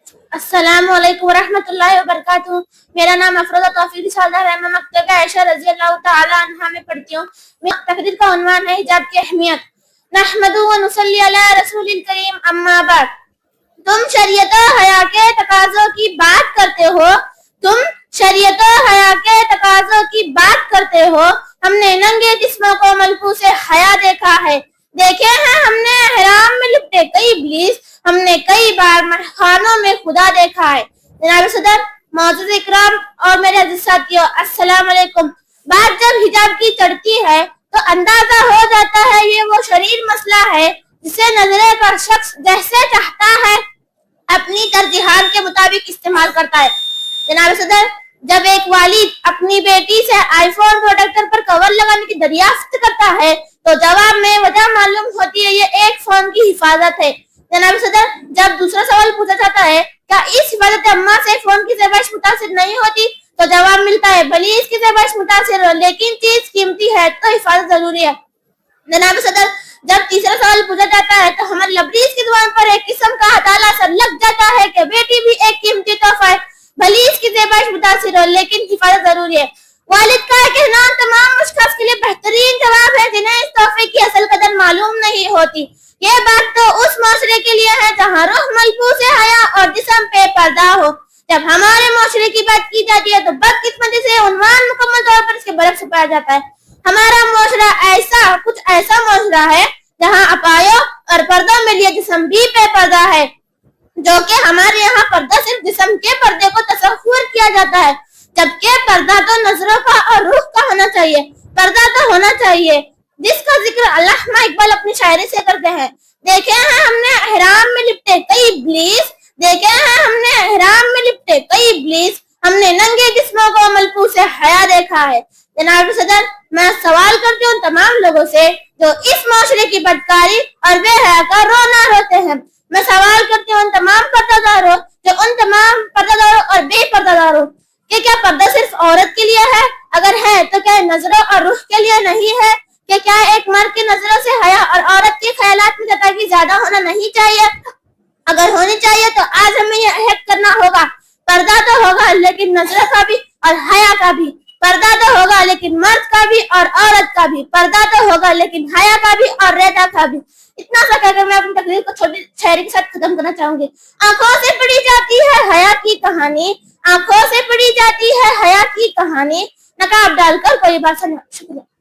अस्सलामु अलैकुम वरहमतुल्लाहि वबरकातुहू। मेरा नाम अफरोजा तौफीक सालदार है। मैं मकतब आयशा रजी अल्लाह तआला अन्हा में पढ़ती हूँ। मेरी तकरीर का उन्वान है हिजाब की अहमियत। नहमदुहु व नुसल्ली अला रसूलिल करीम, अम्मा बाद। तुम शरीयत हया के तकाज़ों की बात करते हो, तुम शरीयत हया के तकाज़ों की बात करते हो। हमने नंगे जिस्मों को मलबूसे हया देखा है, देखे हैं हमने हराम में लिपटे कई इब्लीस, हमने कई बार खानों में खुदा देखा है। जनाब सदर, मौजूद इकराम और मेरे अजीज साथियों, अस्सलाम वालेकुम। बात जब हिजाब की चढ़ती है तो अंदाजा हो जाता है ये वो शरीर मसला है जिसे नजरे का शख्स जैसे चाहता है अपनी तरजीहात के मुताबिक इस्तेमाल करता है। जनाब सदर, जब एक वालिद अपनी बेटी से आईफोन प्रोटेक्टर पर कवर लगाने की दरियाफ्त करता है तो जवाब में वजह मालूम होती है, ये एक फोन की हिफाजत है। जनाब सदर, जब दूसरा सवाल पूछा जाता है क्या इस हिफाजत अम्मा से फोन की ज़ेबाइश मुतासिर नहीं होती, तो जवाब मिलता है भली इसकी ज़ेबाइश मुतासिर हो, लेकिन चीज कीमती है तो हिफाजत जरूरी है। जनाब सदर, जब तीसरा सवाल पूछा जाता है तो हमारे लबरीज की जुबान पर एक किस्म का हताला सा लग जाता है कि बेटी भी एक कीमती तोहफा है, भली इसकी ज़ेबाइश मुतासिर हो, लेकिन हिफाजत जरूरी है। वालिद का कहना तमाम मुश्किल के लिए बेहतरीन जवाब है जिन्हें इस तोहफे की असल कदर मालूम नहीं होती। ये बात तो उस माशरे के लिए है जहाँ रूह मलबूस हया और जिस्म पे पर्दा हो। जब हमारे माशरे की बात की जाती है तो बदकिस्मती से उन्वान मुकम्मल तौर पर इसके बरक्स पाया जाता है। हमारा माशरा कुछ ऐसा माशरा है जहाँ अपायो और पर्दा में लिए जिस्म भी पे पर्दा है, जो कि हमारे यहाँ पर्दा सिर्फ जिस्म के पर्दे को तसव्वुर किया जाता है, जबकि पर्दा तो नजरों का और रूह का होना चाहिए। पर्दा तो होना चाहिए जिसका जिक्र अल्लामा इकबाल अपनी शायरी से करते हैं। देखे हैं हमने अहराम में लिपटे कई इब्लीस, देखे हैं हमने अहराम में लिपटे कई इब्लीस, हमने नंगे जिस्मों को मलबूसे हया देखा है। जनाब सदर, मैं सवाल करती हूँ तमाम लोगों से जो इस माशरे की बदकारी और बेहया का रोना रोते हैं। मैं सवाल करती हूँ तमाम पर्दादारों, जो उन तमाम पर्दादारों और बेपर्दादारों कि क्या पर्दा सिर्फ औरत के लिए है? अगर है तो क्या नजरों और रुख के लिए नहीं है? कि क्या एक मर्द की नजरों से हया और औरत के ख्यालात में जतागी ज्यादा होना नहीं चाहिए? अगर होनी चाहिए तो आज हमें यह अहद करना होगा, पर्दा तो होगा लेकिन नजरों का भी और हया का भी, पर्दा तो होगा लेकिन मर्द का भी और औरत का भी, पर्दा तो होगा लेकिन हया का भी और रेदा का भी। इतना सा कहकर मैं अपनी तकरीर को छोटी शायरी के साथ खत्म करना चाहूंगी। आंखों से पढ़ी जाती है हया की कहानी, आंखों से पढ़ी जाती है हया की कहानी, नकाब डालकर कोई बात सुना। शुक्रिया।